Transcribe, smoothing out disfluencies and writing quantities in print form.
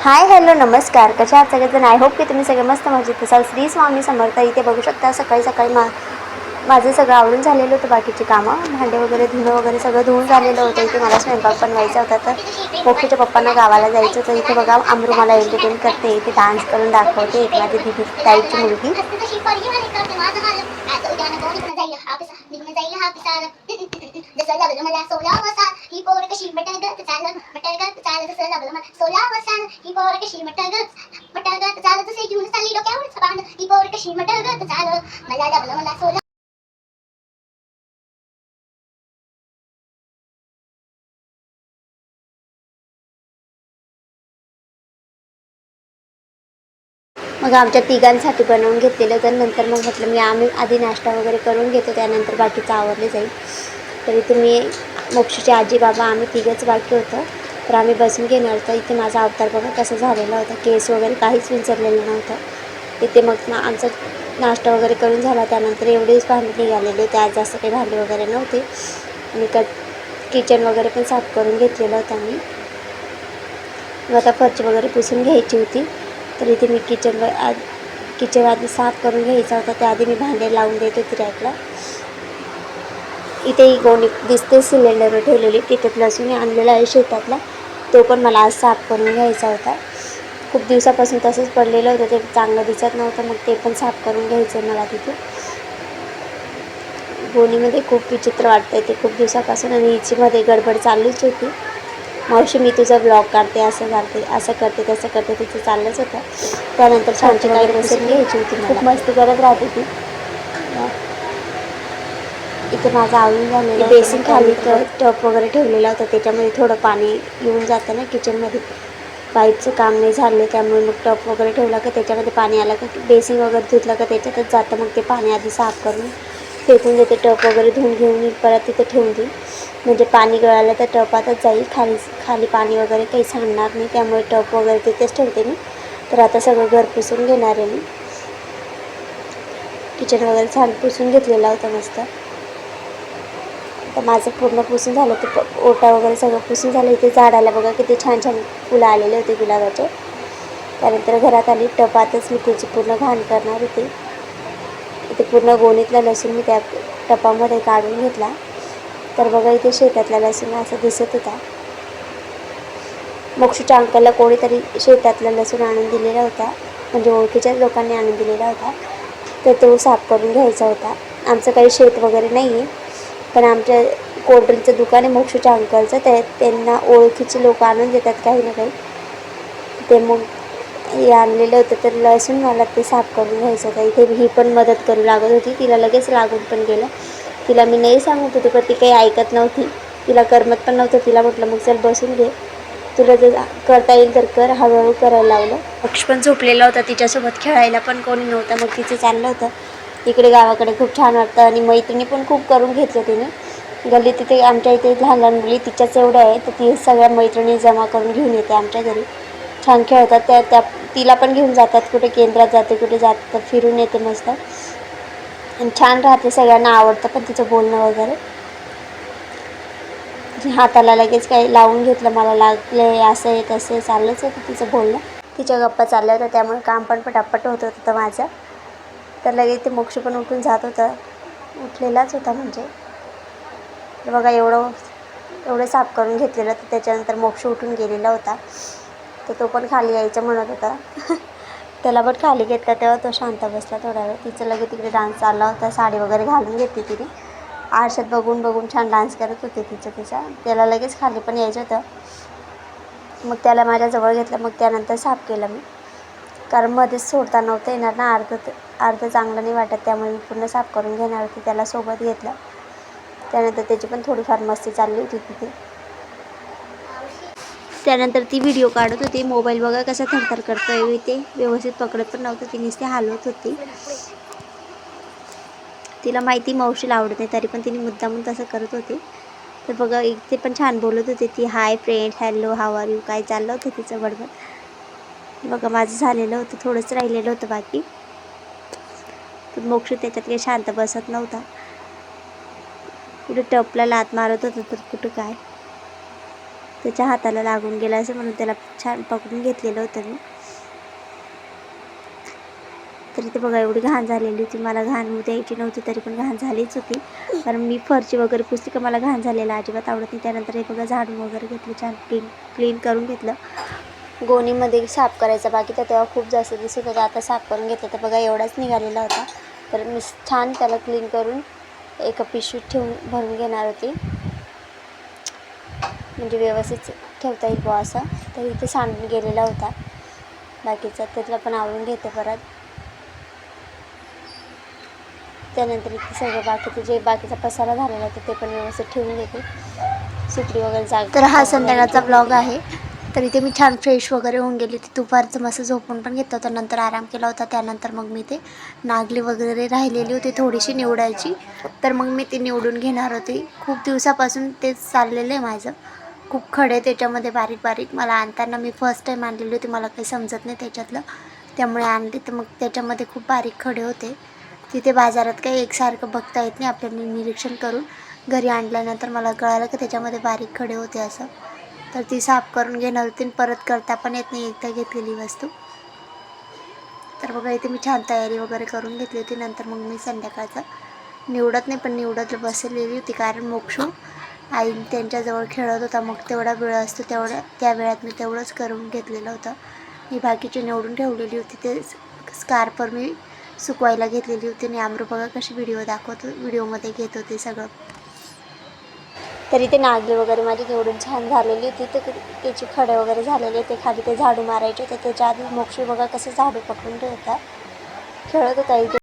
Hi hello नमस्कार, कशा आहात सगळेजण? आय होप की तुम्ही सगळे मस्त मजेत असाल. श्री स्वामी समर्थ. इथे बघू शकता सकाळी सकाळी माझं सगळं आवरून झालेलं होतं. बाकीची कामं, भांडे वगैरे धुणं वगैरे सगळं धुवून झालेलं होतं. इथे मला स्वयंपाक बनवायचा होता, तर मोक्षीच्या पप्पांना गावाला जायचं होतं. इथे बघा अमरू मला एंटरटेन करते, इथे डान्स करून दाखवते. एक माझी दिदी ताईची मुलगी. मग आमच्या तिघांसाठी बनवून घेतलेलं तर नंतर मग म्हटलं आम्ही आधी नाश्ता वगैरे करून घेतो, त्यानंतर बाकीचं आवरले जाईल. तरी तुम्ही मोक्षीची आजी बाबा आम्ही तिघंच बाकी होतं, तर आम्ही बसून घेणार होतं. इथे माझा अवतार बघा कसं झालेला होता, केस वगैरे काहीच विंचरलेलं नव्हतं. इथे मग आमचा नाश्ता वगैरे करून झाला, त्यानंतर एवढेच भांडे निघालेले होते. आज जास्त काही भांडे वगैरे नव्हते आणि किचन वगैरे पण साफ करून घेतलेलं होतं आम्ही. मग आता फरची वगैरे पुसून घ्यायची होती, तर इथे मी किचन आधी साफ करून घ्यायचा होता. त्याआधी मी भांडे लावून देत होती रॅकला. इथे ही गोणी दिसते सिलेंडरवर ठेवलेली, तिथे लसूण आणलेला आहे शेतातला, तो पण मला आज साफ करून घ्यायचा होता. खूप दिवसापासून तसंच पडलेलं होतं, ते चांगलं दिसत नव्हतं, मग ते पण साफ करून घ्यायचं मला. तिथे गोणीमध्ये खूप विचित्र वाटतंय ते खूप दिवसापासून, आणि हिचीमध्ये गडबड चालूच होती. मावशी मी तुझा ब्लॉग काढते, असं करते तसं करते, तिचं चाललंच होतं. त्यानंतर शांती वगैरे बसून घ्यायची होती, खूप मस्ती करत राहते ती. इथे माझं आवरून झालेलं बेसिन खाली टप वगैरे ठेवलेला होता, त्याच्यामध्ये थोडं पाणी येऊन जातं ना किचनमध्ये. पाईपचं काम नाही झालं, त्यामुळे मग टप वगैरे ठेवला का त्याच्यामध्ये पाणी आलं का बेसिन वगैरे धुतलं का त्याच्यातच जातं. मग ते पाणी आधी साफ करून फेकून देते, टप वगैरे धुवून घेऊन परत तिथे ठेवून देईन. म्हणजे पाणी गळालं तर टपातच जाईल, खाली पाणी वगैरे काही सांडणार नाही, त्यामुळे टप वगैरे तिथेच ठेवते मी. तर आता सगळं घर पुसून घेणार आहे मी. किचन वगैरे छान पुसून घेतलेला होता मस्त. तर माझं पूर्ण पुसून झालं, ते ओटा वगैरे सगळं पुसून झालं. इथे झाडाला बघा किती छान छान फुलं आलेले होते गुलाबाचे. त्यानंतर घरात आली, टपातच मी त्याची पूर्ण घाण करणार होती. इथे पूर्ण गोणीतला लसूण मी त्या टपामध्ये काढून घेतला. तर बघा इथे शेतातला लसूण असं दिसत होता. मोक्षीच्या अंकलला कोणीतरी शेतातला लसूण आणून दिलेला होता, म्हणजे ओळखीच्याच लोकांनी आणून दिलेला होता, तर तो साफ करून घ्यायचा होता. आमचं काही शेत वगैरे नाही आहे, पण आमच्या कोल्ड्रिंकचं दुकान आहे मोक्षीच्या अंकलचं, त्यांना ओळखीचे लोक आणून देतात काही ना काही. ते मग हे आणलेलं होतं, तर लसूण मला ते साफ करून घ्यायचं होतं. इथे ही पण मदत करू लागत होती, तिला लगेच लागून पण गेलं. तिला मी नाही सांगत होते, पण ती काही ऐकत नव्हती, तिला करमत पण नव्हतं. तिला म्हटलं मग चल बसून घे, तुला जर करता येईल तर कर. हळूहळू करायला लावलं. पक्ष पण झोपलेला होता, तिच्यासोबत खेळायला पण कोणी नव्हतं, मग तिचं चाललं होतं. इकडे गावाकडे खूप छान वाटतं, आणि मैत्रिणी पण खूप करून घेतलं तिने. गल्ली तिथे आमच्या इथे लहान लहान मुली तिच्याच एवढ्या आहे, तर ती सगळ्या मैत्रिणी जमा करून घेऊन येते आमच्या घरी. छान खेळतात त्या तिला पण घेऊन जातात, कुठे केंद्रात जाते, कुठे जातात, फिरून येते मस्त, आणि छान राहते. सगळ्यांना आवडतं पण तिचं बोलणं वगैरे. हाताला लगेच काही लावून घेतलं, मला लागले असं आहे तसं आहे, चाललंच होतं तिचं बोलणं. तिच्या गप्पा चालल्या होत्या, त्यामुळे काम पण पटापट होत होतं माझं. तर लगेच ते मोक्ष पण उठून जात होतं, उठलेलाच होता म्हणजे. बघा एवढं साफ करून घेतलेलं, तर त्याच्यानंतर मोक्ष उठून गेलेला होता, तर तो पण खाली यायचं म्हणत होता. त्याला पण खाली घेतला, तेव्हा तो शांत बसला थोडा वेळ. तिचं लगेच तिकडे डान्स चालला होता, साडी वगैरे घालून घेतली तिने. आरशात बघून बघून छान डान्स करत होते तिचा. त्याला लगेच खाली पण यायचं होतं, मग त्याला माझ्याजवळ घेतलं. मग त्यानंतर साफ केलं मी, कारण मध्येच सोडता नव्हतं येणार ना, अर्ध चांगलं नाही वाटत, त्यामुळे मी पूर्ण साफ करून घेणार होती. त्याला सोबत घेतलं. त्यानंतर त्याची पण थोडीफार मस्ती चालली होती तिथे. त्यानंतर ती व्हिडिओ काढत होती. मोबाईल बघा कसा थरथर करतोय, ते व्यवस्थित पकडत पण नव्हतं, ती नुसती हलवत होती. तिला माहिती मावशीला आवडत नाही, तरी पण तिने मुद्दामून तसं करत होती. तर बघा ते पण छान बोलत होते ती, hi friend, hello, how are you, काय चाललं होतं तिचं बडबड. बघा माझं झालेलं होतं, थोडंच राहिलेलं होतं बाकी. पण मोक्ष त्याच्यात काही शांत बसत नव्हता, कुठे टपला लात मारत होतं तर कुठं काय. त्याच्या हाताला लागून गेला असं म्हणून त्याला छान पकडून घेतलेलं होतं मी. तरी ते बघा एवढी घाण झालेली होती. मला घाण द्यायची नव्हती तरी पण घाण झालीच होती, कारण मी फरची वगैरे पुसली का मला घाण झालेला अजिबात आवडत नाही. त्यानंतर हे बघा झाडून वगैरे घेतलं, छान क्लीन करून घेतलं. गोणीमध्ये साफ करायचा बाकी तर तेव्हा खूप जास्त दिसत होता, आता साफ करून घेतलं तर बघा एवढाच निघालेला होता. तर मी छान त्याला क्लीन करून एका पिशवीत ठेवून भरून घेणार होती, म्हणजे व्यवस्थित ठेवता येईल बुवा असं. तर इथे सांडून गेलेला होता बाकीचा, त्यातला पण आवरून घेते परत. त्यानंतर इथे सगळं बाकीचा पसारा झालेला होता ते पण व्यवस्थित ठेवून घेते, सुकडी वगैरे जाग. तर हा संध्याकाळचा ब्लॉग आहे. तर इथे मी छान फ्रेश वगैरे होऊन गेली होती. दुपारचं मस्त झोपून पण घेतलं होतं, नंतर आराम केला होता. त्यानंतर मग मी ते नागली वगैरे राहिलेली होती थोडीशी निवडायची, तर मग मी ती निवडून घेणार होती. खूप दिवसापासून तेच चाललेलं आहे माझं. खूप खडे त्याच्यामध्ये बारीक बारीक. मला आणताना मी फर्स्ट टाईम आणलेली होती, मला काही समजत नाही त्याच्यातलं, त्यामुळे आणली. तर मग त्याच्यामध्ये खूप बारीक खडे होते. तिथे बाजारात काही एकसारखं बघता येत नाही आपल्याला, निरीक्षण करून. घरी आणल्यानंतर मला कळालं की त्याच्यामध्ये बारीक खडे होते असं. तर ती साफ करून घेणार होती, परत करता पण येत नाही एकदा घेतलेली वस्तू. तर बघा इथे मी छान तयारी वगैरे करून घेतली होती. नंतर मग मी संध्याकाळचं निवडत नाही पण निवडत बसलेली होती, कारण मोक्षू आई त्यांच्याजवळ खेळत होता. मग तेवढा वेळ असतो त्या वेळात मी तेवढंच करून घेतलेलं होतं. मी बाकीची निवडून ठेवलेली होती. ते स्कार्फवर मी सुकवायला घेतलेली होती. आणि आमरू बघा कशी व्हिडिओमध्ये घेत होते सगळं. तरी ते नागली वगैरे माझी निवडून छान झालेली होती. तर त्याची खडे वगैरे झालेले ते खाली ते झाडू मारायचे. तर त्याच्या आधी मोक्षी बघा कसं झाडू पकडून ठेवतात, खेळत होता इथे.